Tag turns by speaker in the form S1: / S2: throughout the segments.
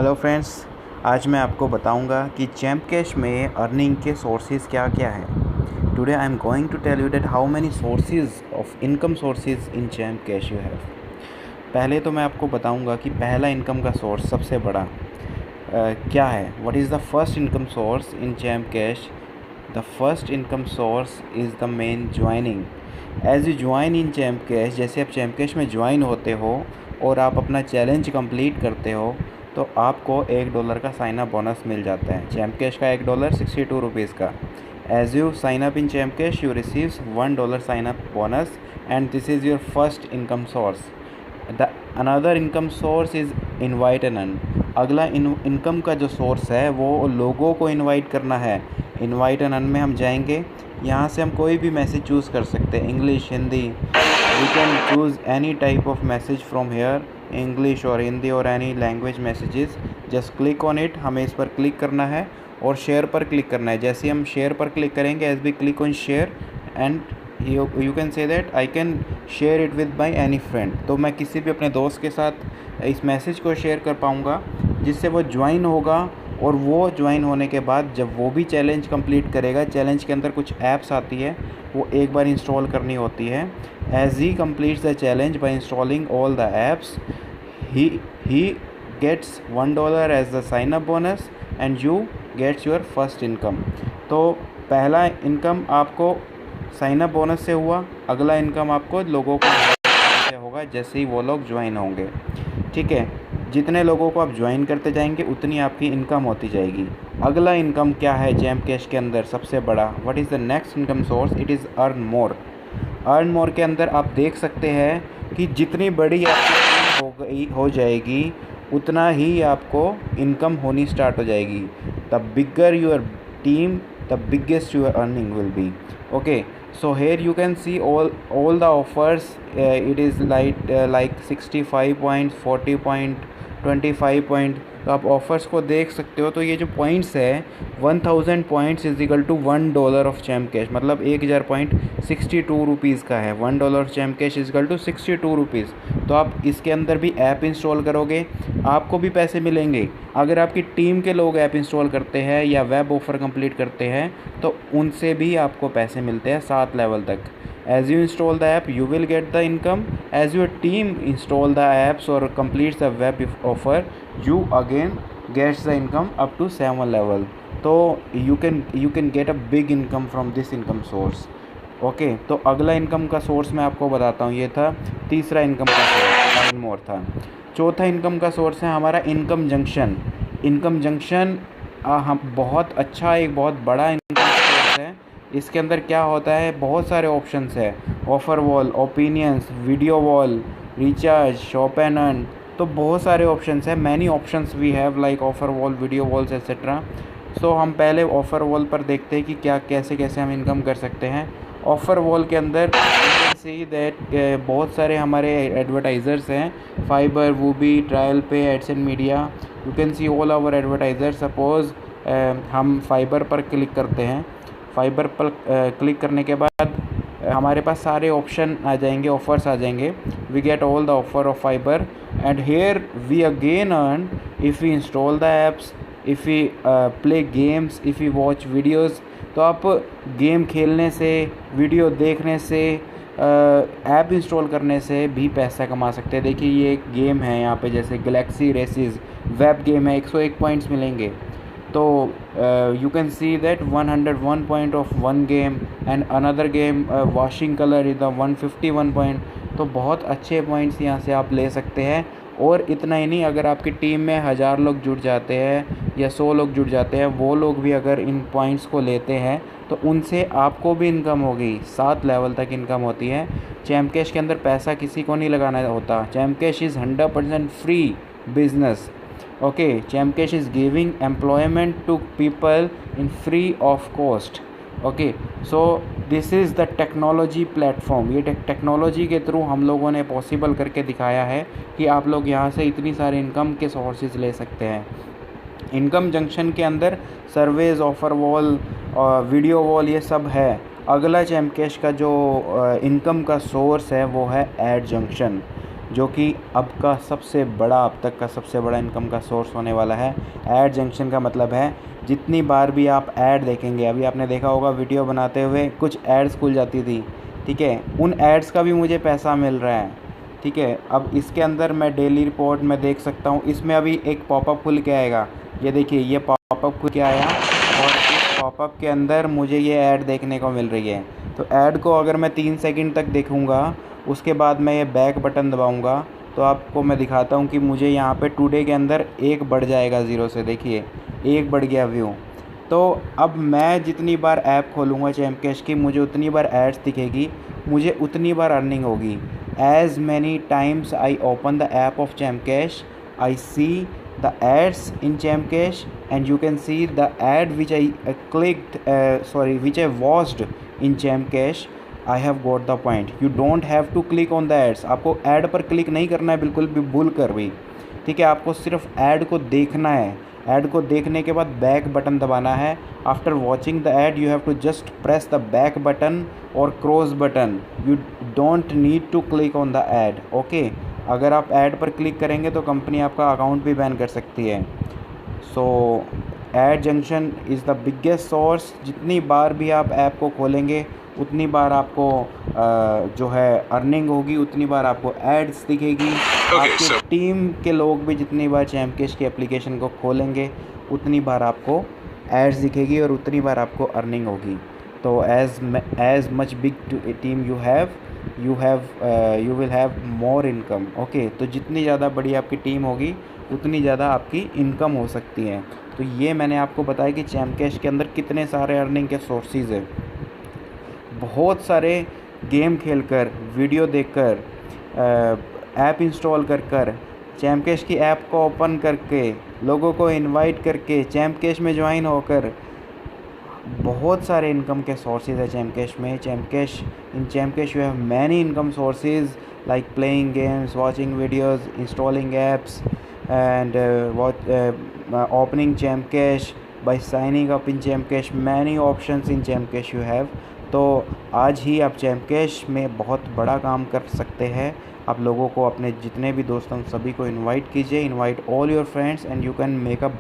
S1: Hello friends, आज मैं आपको बताऊंगा कि चैम्प कैश में अर्निंग के सोर्सेज क्या क्या हैं। Today I am going to tell you that how many sources of income sources in Champ Cash you have. पहले तो मैं आपको बताऊंगा कि पहला इनकम का सोर्स सबसे बड़ा क्या है। What is the first income source in Champ Cash? The first income source is the main joining. As you join in Champ Cash, जैसे आप चैम्प कैश में ज्वाइन होते हो और आप अपना चैलेंज कंप्लीट करते हो तो आपको $1 का साइन अप बोनस मिल जाता है। चैम्प कैश का $1 ₹62 का। As you sign up in Champ Cash you receives $1 sign up bonus and this is your first income source. The another income source is invite and earn. अगला income का जो source है वो लोगों को invite करना है। इनवाइट एंड अर्न में हम जाएंगे, यहाँ से हम कोई भी मैसेज चूज़ कर सकते हैं, English, Hindi. We can choose any type of message from here, English और हिंदी और any language messages. Just click on it, हमें इस पर क्लिक करना है और शेयर पर क्लिक करना है। जैसे हम शेयर पर क्लिक करेंगे, as we click on share and you can say that I can share it with my any friend. तो मैं किसी भी अपने दोस्त के साथ इस मैसेज को शेयर कर पाऊँगा, जिससे वो ज्वाइन होगा। और वो ज्वाइन होने के बाद जब वो भी चैलेंज कंप्लीट करेगा, चैलेंज के अंदर कुछ ऐप्स आती है, वो एक बार इंस्टॉल करनी होती है। As he completes the challenge by installing all the apps, he gets $1 as the sign up bonus and you gets your first income। तो पहला इनकम आपको साइन अप बोनस से हुआ, अगला इनकम आपको लोगों को से होगा जैसे ही वो लोग ज्वाइन होंगे। ठीक है, जितने लोगों को आप ज्वाइन करते जाएंगे उतनी आपकी इनकम होती जाएगी। अगला इनकम क्या है चैम्प कैश के अंदर सबसे बड़ा? What is the next income source? It is earn more. Earn more के अंदर आप देख सकते हैं कि जितनी बड़ी आपकी हो जाएगी उतना ही आपको इनकम होनी स्टार्ट हो जाएगी। The bigger your team, the biggest your earning will be. Okay, so here you can see all the offers। It is like 65 points, 40 point, 25 point। तो आप ऑफ़र्स को देख सकते हो। तो ये जो पॉइंट्स है 1000 points is equal to $1 of Champ Cash, मतलब 1000 पॉइंट ₹62 का है। $1 of Champ Cash is equal to ₹62। तो आप इसके अंदर भी ऐप इंस्टॉल करोगे, आपको भी पैसे मिलेंगे। अगर आपकी टीम के लोग ऐप इंस्टॉल करते हैं या वेब ऑफ़र कंप्लीट करते हैं तो उनसे भी आपको पैसे मिलते हैं 7 लेवल तक। As you install the app, you will get the income. As your team install the apps or completes the web offer, you again gets the income up to 7 level. तो you can get a big income from this income source. Okay, तो अगला income का source मैं आपको बताता हूँ। ये था तीसरा इनकम का सोर्स, अर्न मोर था। चौथा इनकम का सोर्स है हमारा इनकम जंक्शन। इनकम जंक्शन हम बहुत अच्छा, एक बहुत बड़ा इनकम सोर्स है। इसके अंदर क्या होता है, बहुत सारे ऑप्शंस है। Offer wall, opinions, video wall, recharge, shop and earn. तो बहुत सारे ऑप्शंस हैं। Many options we have like offer wall, video walls etcetera. So हम पहले ऑफ़र वॉल पर देखते हैं कि क्या कैसे कैसे हम इनकम कर सकते हैं। ऑफ़र वॉल के अंदर सी दैट बहुत सारे हमारे एडवर्टाइज़र्स हैं, Fyber, Woobi, TrialPay, ads and media. You can see all our advertiser. Suppose हम फाइबर पर क्लिक करते हैं। फाइबर पर क्लिक करने के बाद हमारे पास सारे ऑप्शन आ जाएंगे, ऑफ़र्स आ जाएंगे। We get all the offer of Fyber and here we again earn if we install the apps, if we play games, if we watch videos. तो आप गेम खेलने से, वीडियो देखने से, ऐप इंस्टॉल करने से भी पैसा कमा सकते हैं। देखिए ये एक गेम है यहाँ पे, जैसे गैलेक्सी रेसेस वेब गेम है, 101 पॉइंट्स मिलेंगे। तो you can see that 101 point of one game and another game washing colour is the 151 point. तो बहुत अच्छे पॉइंट्स यहाँ से आप ले सकते हैं। और इतना ही नहीं, अगर आपकी टीम में 1000 लोग जुड़ जाते हैं या 100 लोग जुड़ जाते हैं, वो लोग भी अगर इन पॉइंट्स को लेते हैं तो उनसे आपको भी इनकम होगी। 7 लेवल तक इनकम होती है। चैम्प कैश के अंदर पैसा किसी को नहीं लगाना होता। Champ cash is 100% free business. Okay, champ cash is giving employment to people in free of cost. Okay, so this is the technology platform। ये टेक्नोलॉजी के थ्रू हम लोगों ने पॉसिबल करके दिखाया है कि आप लोग यहाँ से इतनी सारी इनकम के सोर्सेज ले सकते हैं। इनकम जंक्शन के अंदर surveys, offer wall, video wall, ये सब है। अगला चैम्प कैश का जो इनकम का सोर्स है वो है एड जंक्शन। जो कि अब तक का सबसे बड़ा इनकम का सोर्स होने वाला है। ऐड जंक्शन का मतलब है जितनी बार भी आप ऐड देखेंगे, अभी आपने देखा होगा वीडियो बनाते हुए कुछ एड्स खुल जाती थी, ठीक है, उन एड्स का भी मुझे पैसा मिल रहा है, ठीक है। अब इसके अंदर मैं डेली रिपोर्ट में देख सकता हूँ, इसमें अभी एक पॉपअप खुल के आएगा, ये देखिए ये पॉपअप खुल के आया और इस पॉपअप के अंदर मुझे ये ऐड देखने को मिल रही है। तो ऐड को अगर मैं 3 सेकंड तक देखूँगा, उसके बाद मैं ये बैक बटन दबाऊँगा, तो आपको मैं दिखाता हूँ कि मुझे यहाँ पे टुडे के अंदर 1 बढ़ जाएगा 0 से, देखिए 1 बढ़ गया व्यू। तो अब मैं जितनी बार ऐप खोलूँगा चैम्प कैश की, मुझे उतनी बार एड्स दिखेगी, मुझे उतनी बार अर्निंग होगी। As many times I open the app of Chamcash, I see the ads in Chamcash, and you can see the ad which I which I watched in Chamcash. I have got the point. You don't have to click on the ads. आपको ad पर click नहीं करना है बिल्कुल भी भूल कर भी, ठीक है। आपको सिर्फ ऐड को देखना है। ऐड को देखने के बाद बैक बटन दबाना है। After watching the ad you have to just press the back button और cross button. You don't need to click on the ad, okay. अगर आप ऐड पर क्लिक करेंगे तो कंपनी आपका अकाउंट भी बैन कर सकती है। सो add junction is the biggest source. जितनी बार भी आप ऐप को खोलेंगे उतनी बार आपको जो है अर्निंग होगी, उतनी बार आपको एड्स दिखेगी। आपकी टीम के लोग भी जितनी बार चैम्प कैश की एप्लीकेशन को खोलेंगे उतनी बार आपको एड्स दिखेगी और उतनी बार आपको अर्निंग होगी। तो as much big team you will have more income, okay. तो जितनी ज़्यादा बड़ी आपकी टीम होगी उतनी ज़्यादा आपकी इनकम हो सकती है। तो ये मैंने आपको बताया कि चैम्प कैश के अंदर कितने सारे अर्निंग के सोर्सेज है। बहुत सारे गेम खेलकर, वीडियो देखकर, ऐप इंस्टॉल कर चैम्प कैश की ऐप को ओपन करके, लोगों को इनवाइट करके, चैम्प कैश में ज्वाइन होकर बहुत सारे इनकम के सोर्सेज है चैम्प कैश में। In Champ Cash you have many income sources like playing games, watching videos, installing apps and opening Chamcash by signing up in Chamcash. Many options in Chamcash you have. तो आज ही आप Chamcash में बहुत बड़ा काम कर सकते हैं। आप लोगों को, अपने जितने भी दोस्तों सभी को इनवाइट कीजिए, invite all your friends and you can make a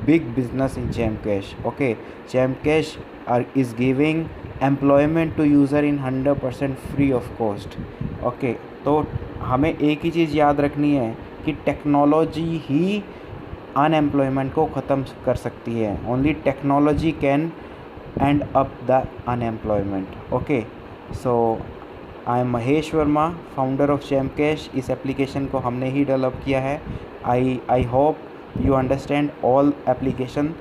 S1: big business in Chamcash, okay. Chamcash is giving employment to user in 100% free of cost, okay. तो हमें एक ही चीज़ याद रखनी है कि टेक्नोलॉजी ही अनएम्प्लॉयमेंट को ख़त्म कर सकती है। Only technology can end up the unemployment, okay. So I am Mahesh Verma, founder of ChampCash. इस एप्लीकेशन को हमने ही डेवलप किया है। I hope you understand all application.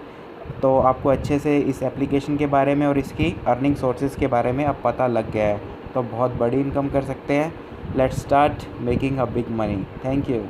S1: तो आपको अच्छे से इस एप्लीकेशन के बारे में और इसकी अर्निंग सोर्सेज के बारे में अब पता लग गया है। तो बहुत बड़ी इनकम कर सकते हैं। Let's start making a big money. Thank you.